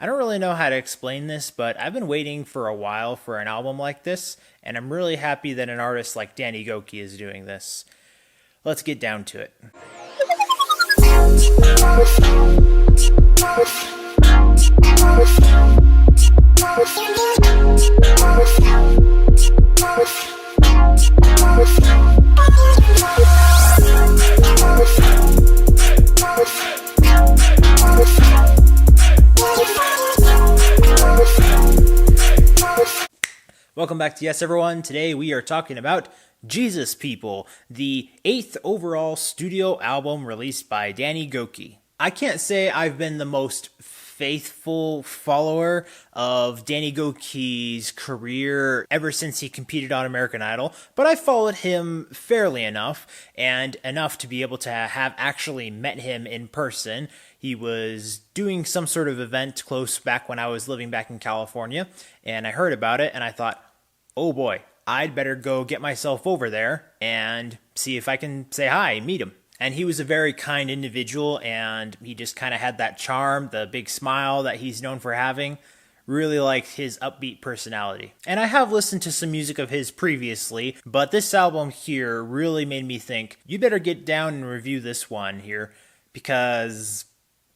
I don't really know how to explain this, but I've been waiting for a while for an album like this, and I'm really happy that an artist like Danny Gokey is doing this. Let's get down to it. Welcome back to Y.E.S, everyone. Today we are talking about Jesus People, the 8th overall studio album released by Danny Gokey. I can't say I've been the most faithful follower of Danny Gokey's career ever since he competed on American Idol, but I followed him fairly enough, and enough to be able to have actually met him in person. He was doing some sort of event close back when I was living back in California, and I heard about it, and I thought, oh boy, I'd better go get myself over there and see if I can say hi, meet him. And he was a very kind individual, and he just kind of had that charm, the big smile that he's known for having. Really liked his upbeat personality. And I have listened to some music of his previously, but this album here really made me think, you better get down and review this one here, because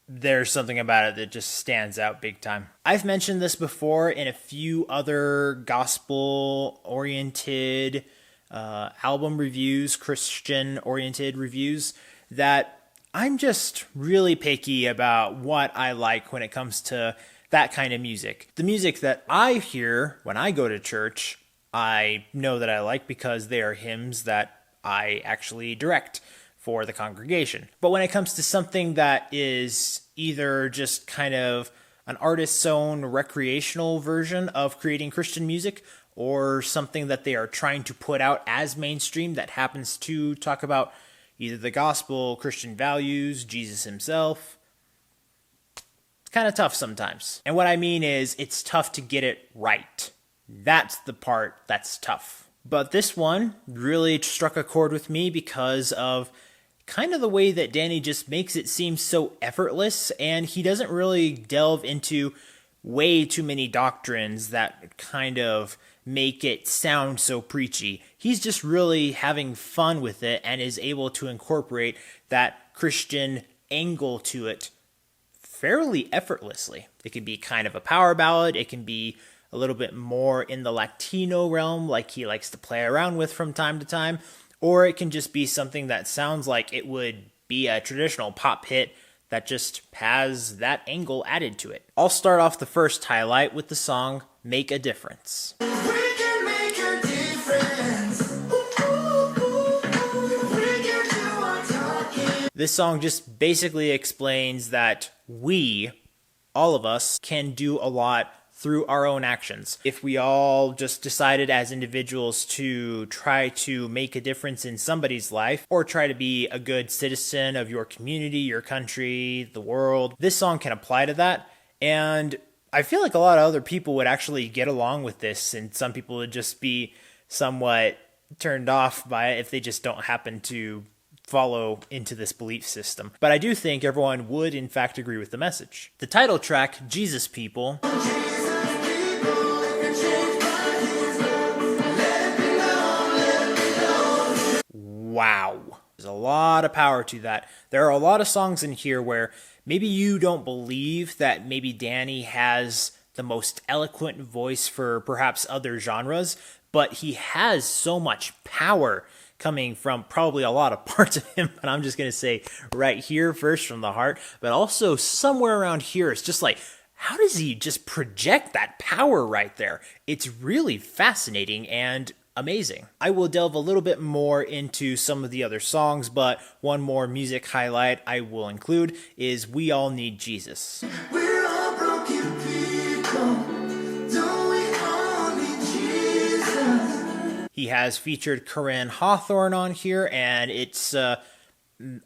there's something about it that just stands out big time. I've mentioned this before in a few other gospel-oriented album reviews, Christian-oriented reviews, that I'm just really picky about what I like when it comes to that kind of music. The music that I hear when I go to church, I know that I like because they are hymns that I actually direct for the congregation. But when it comes to something that is either just kind of an artist's own recreational version of creating Christian music, or something that they are trying to put out as mainstream that happens to talk about either the gospel, Christian values, Jesus himself, it's kind of tough sometimes. And what I mean is, it's tough to get it right. That's the part that's tough. But this one really struck a chord with me because of kind of the way that Danny just makes it seem so effortless, and he doesn't really delve into way too many doctrines that kind of make it sound so preachy. He's just really having fun with it and is able to incorporate that Christian angle to it fairly effortlessly. It can be kind of a power ballad, it can be a little bit more in the Latino realm like he likes to play around with from time to time, or it can just be something that sounds like it would be a traditional pop hit that just has that angle added to it. I'll start off the first highlight with the song Make a Difference. We can make a difference. We can do our talking. This song just basically explains that we, all of us, can do a lot through our own actions. If we all just decided as individuals to try to make a difference in somebody's life, or try to be a good citizen of your community, your country, the world, this song can apply to that. And I feel like a lot of other people would actually get along with this, and some people would just be somewhat turned off by it if they just don't happen to follow into this belief system. But I do think everyone would in fact agree with the message. The title track, Jesus People, wow. There's a lot of power to that. There are a lot of songs in here where maybe you don't believe that maybe Danny has the most eloquent voice for perhaps other genres, but he has so much power coming from probably a lot of parts of him, but I'm just going to say right here first from the heart, but also somewhere around here, it's just like, how does he just project that power right there? It's really fascinating and amazing. I will delve a little bit more into some of the other songs, but one more music highlight I will include is We All Need Jesus. We're all broken people, don't we all need Jesus? He has featured Corinne Hawthorne on here, and it's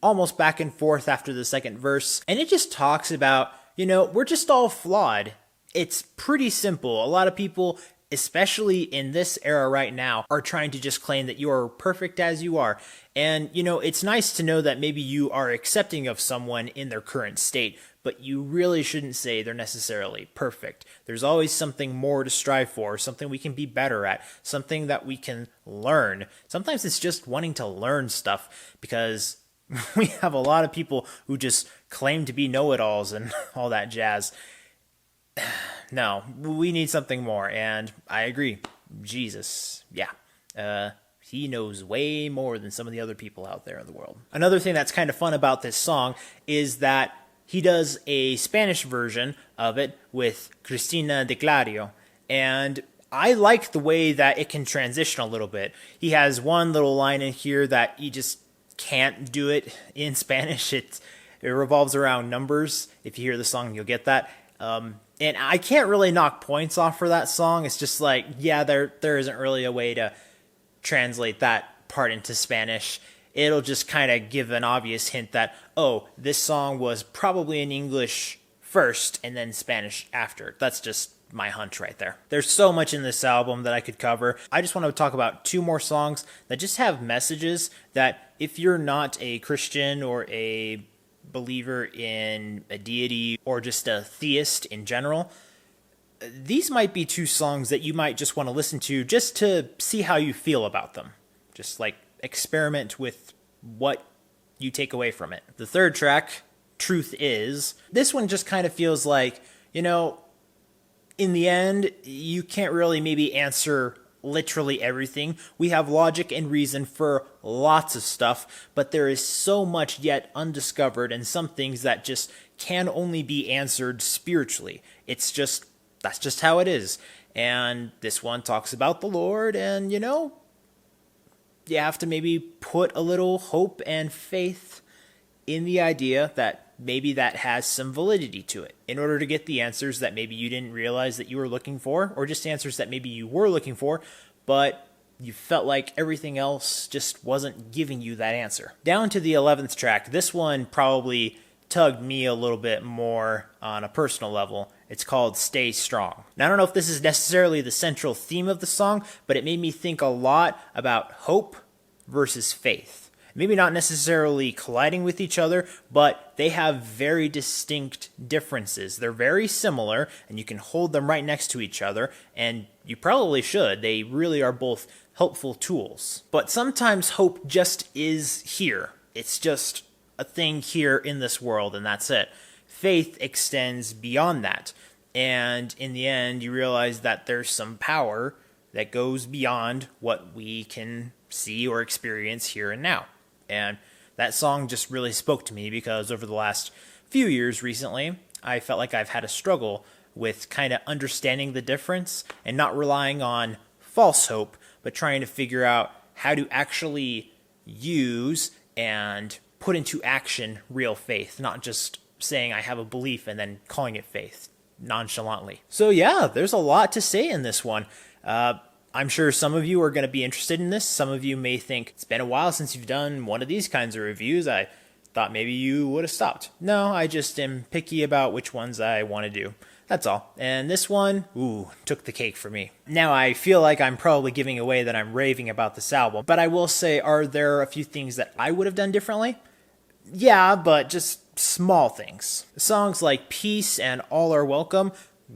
almost back and forth after the second verse, and it just talks about, we're just all flawed. It's pretty simple. A lot of people, especially in this era right now, are trying to just claim that you are perfect as you are. And, it's nice to know that maybe you are accepting of someone in their current state, but you really shouldn't say they're necessarily perfect. There's always something more to strive for, something we can be better at, something that we can learn. Sometimes it's just wanting to learn stuff, because we have a lot of people who just claim to be know-it-alls and all that jazz. No, we need something more, and I agree. Jesus, yeah. He knows way more than some of the other people out there in the world. Another thing that's kind of fun about this song is that he does a Spanish version of it with Cristina de Clario, and I like the way that it can transition a little bit. He has one little line in here that he just can't do it in Spanish. It revolves around numbers. If you hear the song, you'll get that. And I can't really knock points off for that song. It's just like, yeah, there isn't really a way to translate that part into Spanish. It'll just kind of give an obvious hint that, oh, this song was probably in English first and then Spanish after. That's just my hunch right there. There's so much in this album that I could cover. I just want to talk about 2 more songs that just have messages that if you're not a Christian or a believer in a deity or just a theist in general, these might be 2 songs that you might just want to listen to just to see how you feel about them. Just like experiment with what you take away from it. The third track, Truth Is, this one just kind of feels like, you know, in the end, you can't really maybe answer literally everything. We have logic and reason for lots of stuff, but there is so much yet undiscovered and some things that just can only be answered spiritually. That's just how it is. And this one talks about the Lord, and you know, you have to maybe put a little hope and faith in the idea that maybe that has some validity to it in order to get the answers that maybe you didn't realize that you were looking for, or just answers that maybe you were looking for, but you felt like everything else just wasn't giving you that answer. Down to the 11th track, this one probably tugged me a little bit more on a personal level. It's called Stay Strong. Now, I don't know if this is necessarily the central theme of the song, but it made me think a lot about hope versus faith. Maybe not necessarily colliding with each other, but they have very distinct differences. They're very similar, and you can hold them right next to each other, and you probably should. They really are both helpful tools. But sometimes hope just is here. It's just a thing here in this world, and that's it. Faith extends beyond that, and in the end, you realize that there's some power that goes beyond what we can see or experience here and now. And that song just really spoke to me because over the last few years recently, I felt like I've had a struggle with kind of understanding the difference and not relying on false hope, but trying to figure out how to actually use and put into action real faith, not just saying I have a belief and then calling it faith nonchalantly. So yeah, there's a lot to say in this one. I'm sure some of you are going to be interested in this. Some of you may think, it's been a while since you've done one of these kinds of reviews. I thought maybe you would have stopped. No, I just am picky about which ones I want to do. That's all. And this one, took the cake for me. Now, I feel like I'm probably giving away that I'm raving about this album, but I will say, are there a few things that I would have done differently? Yeah, but just small things. Songs like Peace and All Are Welcome,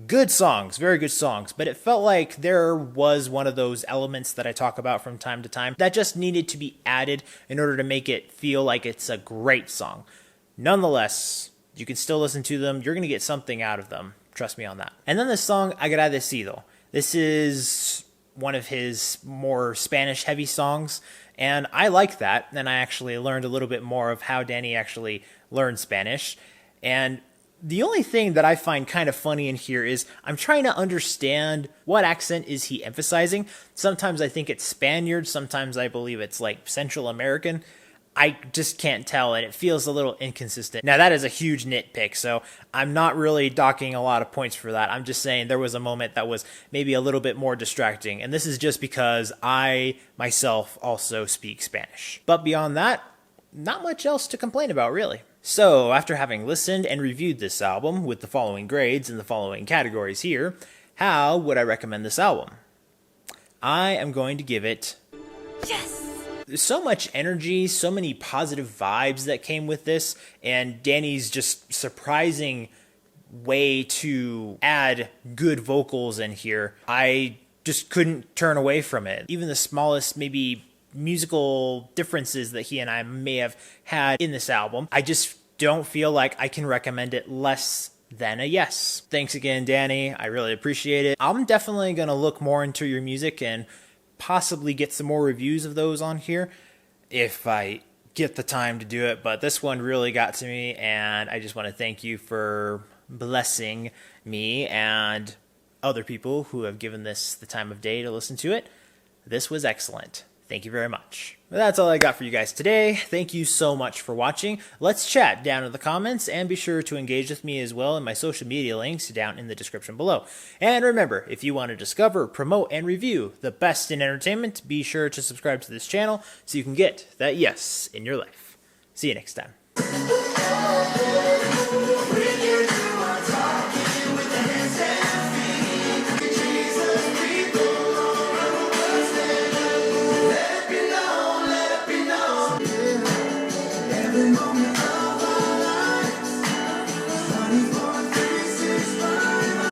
good songs, very good songs, but it felt like there was one of those elements that I talk about from time to time that just needed to be added in order to make it feel like it's a great song. Nonetheless, you can still listen to them. You're going to get something out of them. Trust me on that. And then the song Agradecido. This is one of his more Spanish-heavy songs, and I like that, and I actually learned a little bit more of how Danny actually learned Spanish, and the only thing that I find kind of funny in here is I'm trying to understand what accent is he emphasizing. Sometimes I think it's Spaniard, sometimes I believe it's like Central American. I just can't tell, and it feels a little inconsistent. Now, that is a huge nitpick, so I'm not really docking a lot of points for that. I'm just saying there was a moment that was maybe a little bit more distracting, and this is just because I, myself, also speak Spanish. But beyond that, not much else to complain about, really. So, after having listened and reviewed this album with the following grades in the following categories here, how would I recommend this album? I am going to give it... Yes! There's so much energy, so many positive vibes that came with this, and Danny's just surprising way to add good vocals in here. I just couldn't turn away from it. Even the smallest maybe musical differences that he and I may have had in this album, I just don't feel like I can recommend it less than a yes. Thanks again, Danny. I really appreciate it. I'm definitely going to look more into your music and possibly get some more reviews of those on here if I get the time to do it, but this one really got to me, and I just want to thank you for blessing me and other people who have given this the time of day to listen to it. This was excellent. Thank you very much. That's all I got for you guys today. Thank you so much for watching. Let's chat down in the comments, and be sure to engage with me as well in my social media links down in the description below. And remember, if you want to discover, promote, and review the best in entertainment, be sure to subscribe to this channel so you can get that yes in your life. See you next time.